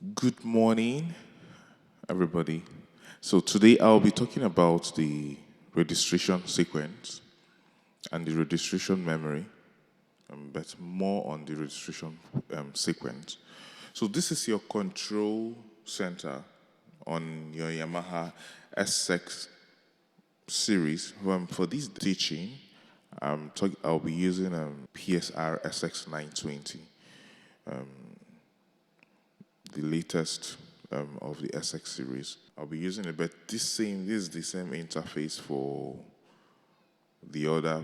Good morning, everybody. So today I'll be talking about the registration sequence and the registration memory, but more on the registration sequence. So this is your control center on your Yamaha SX series. For this teaching, I'll be using PSR SX 920, the latest of the SX series. I'll be using it, but this is the same interface for the other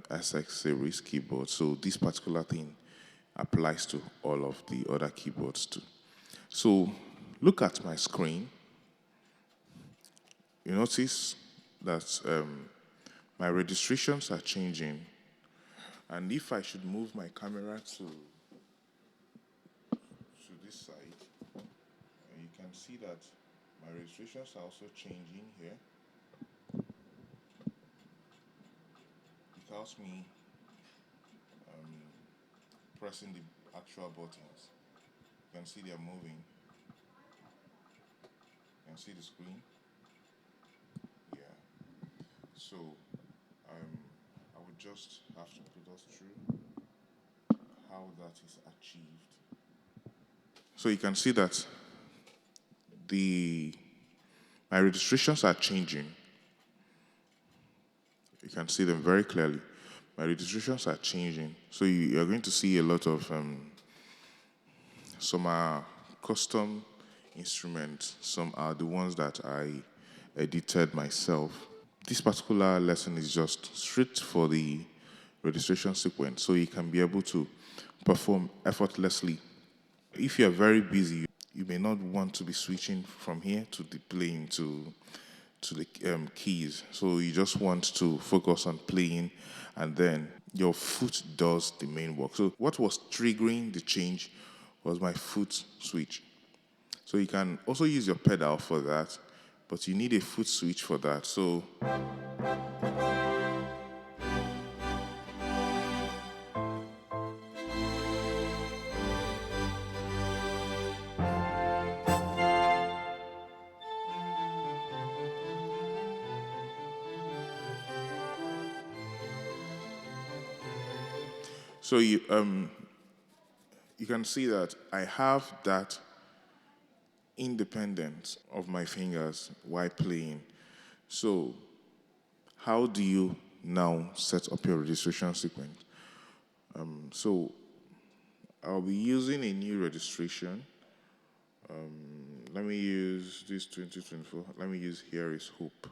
SX series keyboard. So this particular thing applies to all of the other keyboards too. So look at my screen. You notice that my registrations are changing, and if I should move my camera to this side, you can see that my registrations are also changing here. It tells me pressing the actual buttons. You can see they're moving. You can see the screen. Yeah. So I would just have to put us through how that is achieved. So you can see that my registrations are changing. You can see them very clearly. My registrations are changing. So you're going to see a lot of some are custom instruments. Some are the ones that I edited myself. This particular lesson is just straight for the registration sequence, so you can be able to perform effortlessly. If you're very busy, you may not want to be switching from here to the playing to the keys. So you just want to focus on playing, and then your foot does the main work. So what was triggering the change was my foot switch. So you can also use your pedal for that, but you need a foot switch for that. So you can see that I have that independence of my fingers while playing. So how do you now set up your registration sequence? So I'll be using a new registration. Let me use this 2024. Let me use Here Is Hope.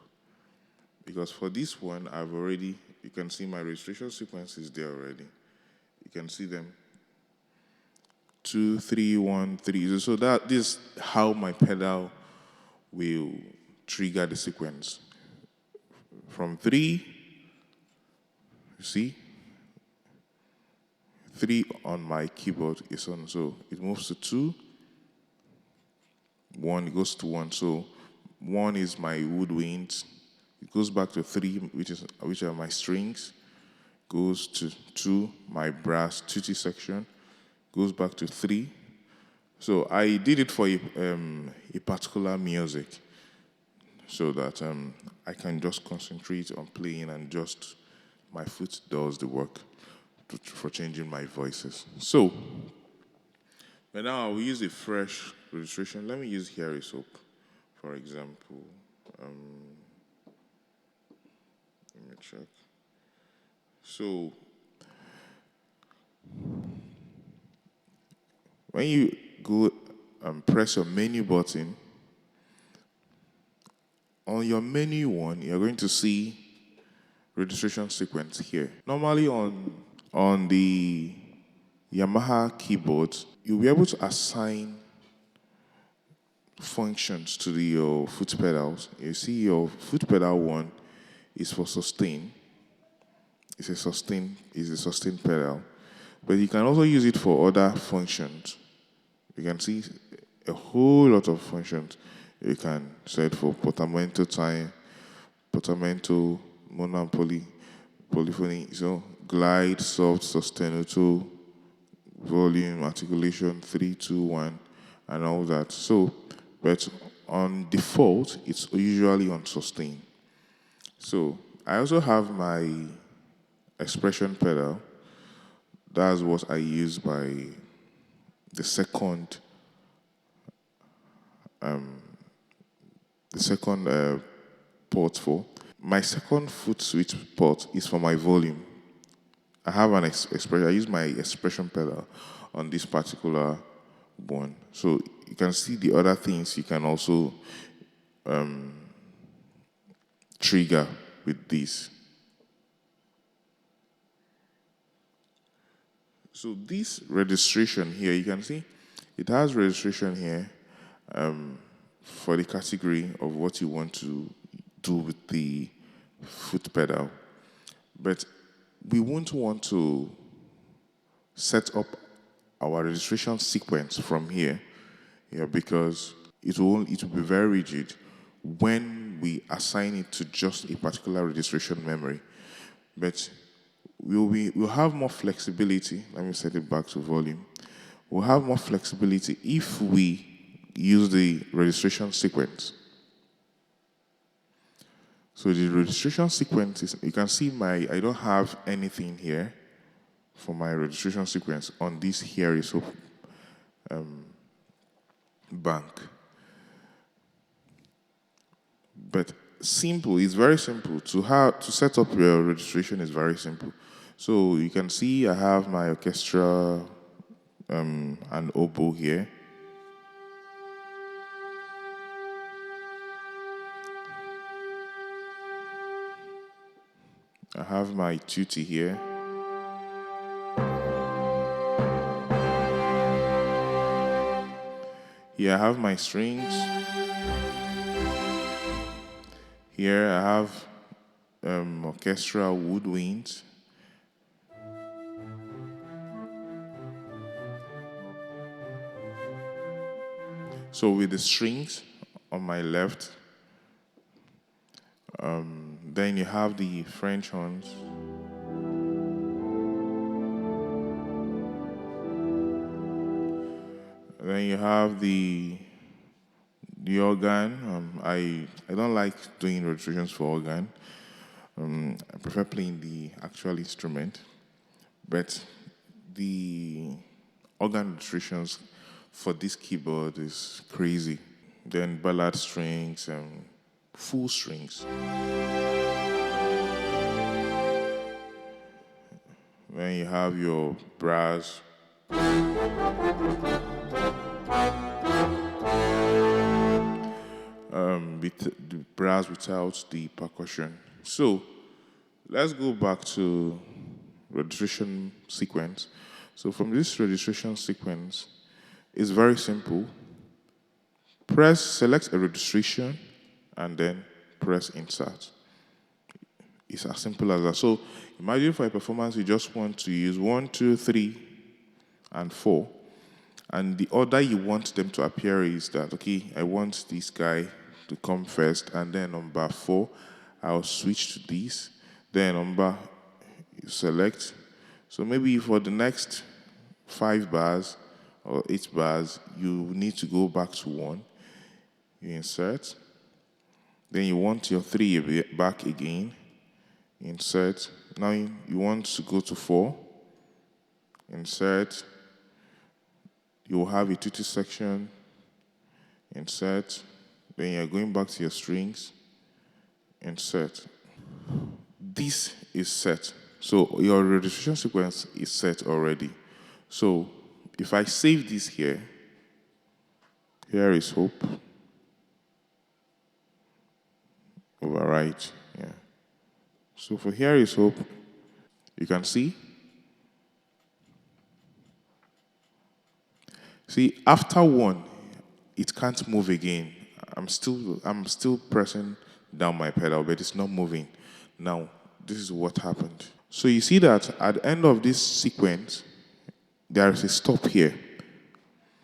Because for this one, you can see my registration sequence is there already. You can see them 2, 3, 1, 3. So this is how my pedal will trigger the sequence. From 3, you see, 3 on my keyboard is on, so it moves to 2, 1, it goes to 1. So 1 is my woodwinds. It goes back to 3, which are my strings. Goes to 2, my brass tutti section. Goes back to 3. So I did it for a particular music, so that I can just concentrate on playing, and just my foot does the work for changing my voices. So, but now I will use a fresh registration. Let me use Here Is Hope, for example. Let me check. So, when you go and press your menu button, on your menu one, you're going to see registration sequence here. Normally on the Yamaha keyboard, you'll be able to assign functions to your foot pedals. You see your foot pedal 1 is for sustain. It's a sustain pedal. But you can also use it for other functions. You can see a whole lot of functions. You can set for portamento time, portamento, mono, polyphony, so glide, soft, sostenuto, volume, articulation, 3, 2, 1, and all that. So, but on default, it's usually on sustain. So I also have my expression pedal. That's what I use by the second, port for. My second foot switch port is for my volume. I have an expression. I use my expression pedal on this particular one. So you can see the other things you can also trigger with this. So this registration here, you can see it has registration here for the category of what you want to do with the foot pedal. But we won't want to set up our registration sequence from here, because it will be very rigid when we assign it to just a particular registration memory. But we'll have more flexibility. Let me set it back to volume. We'll have more flexibility if we use the registration sequence. So the registration sequence is, you can see I don't have anything here for my registration sequence on this here is bank. But simple, it's very simple. To set up your registration is very simple. So you can see I have my orchestra and oboe here. I have my tutti here. Here I have my strings. Here I have orchestral woodwinds. So with the strings on my left, then you have the French horns. Then you have the organ. I don't like doing registrations for organ. I prefer playing the actual instrument. But the organ registrations for this keyboard is crazy. Then ballad strings and full strings. Then you have your brass. The brass without the percussion. So let's go back to registration sequence. So from this registration sequence, it's very simple. Select a registration, and then press insert. It's as simple as that. So imagine for a performance, you just want to use 1, 2, 3, and 4. And the order you want them to appear is that, okay, I want this guy to come first, and then on bar 4, I'll switch to this. Then on bar, you select. So maybe for the next 5 bars or 8 bars, you need to go back to 1. You insert. Then you want your 3 back again. Insert. Now you want to go to 4. Insert. You will have a tutti section. Insert. Then you're going back to your strings. Insert. This is set. So your registration sequence is set already. So if I save this here, here is hope. Overwrite. Yeah. So for here is hope, you can see. See, after 1, it can't move again. I'm still pressing down my pedal, but it's not moving. Now, this is what happened. So you see that at the end of this sequence, there is a stop here.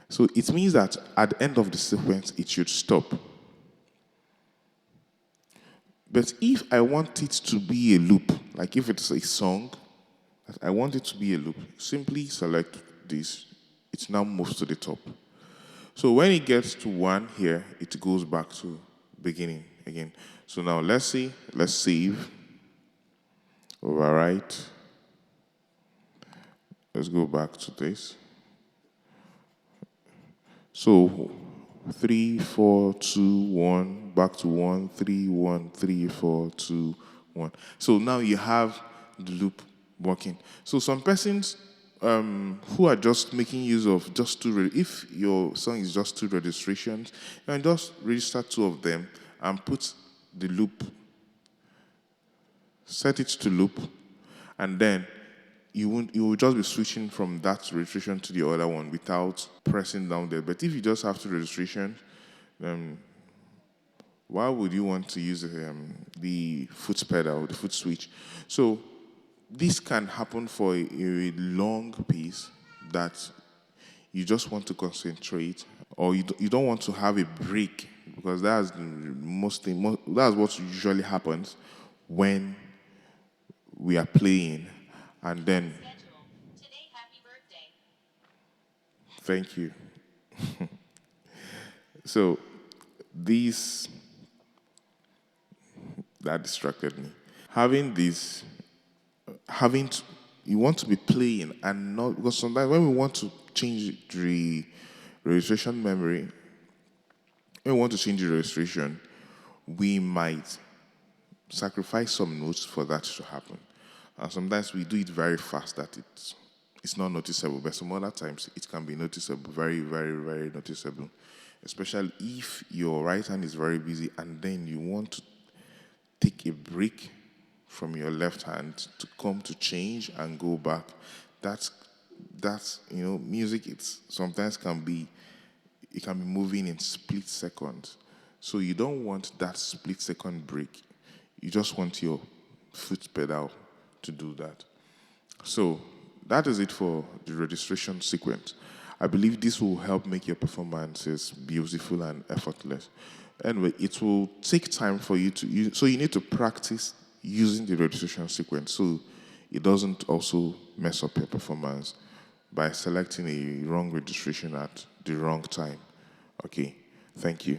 So it means that at the end of the sequence, it should stop. But if I want it to be a loop, like if it's a song, I want it to be a loop, simply select this. It now moves to the top. So when it gets to 1 here, it goes back to beginning again. So now let's see, let's save, overwrite. Let's go back to this. So 3, 4, 2, 1, back to 1, 3, 1, 3, 4, 2, 1. So now you have the loop working. So some persons who are just making use of just two, if your song is just 2 registrations, you can just register 2 of them and put the loop, set it to loop, and then you will just be switching from that registration to the other one without pressing down there. But if you just have 2 registrations, why would you want to use the foot pedal, the foot switch? So this can happen for a long piece that you just want to concentrate, or you don't want to have a break, because that's that's what usually happens when we are playing, and then thank you. So these that distracted me. Having this, you want to be playing and not, because sometimes when we want to change the registration memory, when we want to change the registration, we might sacrifice some notes for that to happen. And sometimes we do it very fast that it's not noticeable, but some other times it can be noticeable, very, very, very noticeable. Especially if your right hand is very busy and then you want to take a break from your left hand to come to change and go back. That's music. It's sometimes can be moving in split seconds. So you don't want that split second break. You just want your foot pedal to do that. So that is it for the registration sequence. I believe this will help make your performances beautiful and effortless. Anyway, it will take time for you to use, so you need to practice using the registration sequence so it doesn't also mess up your performance by selecting a wrong registration at the wrong time. Okay, thank you.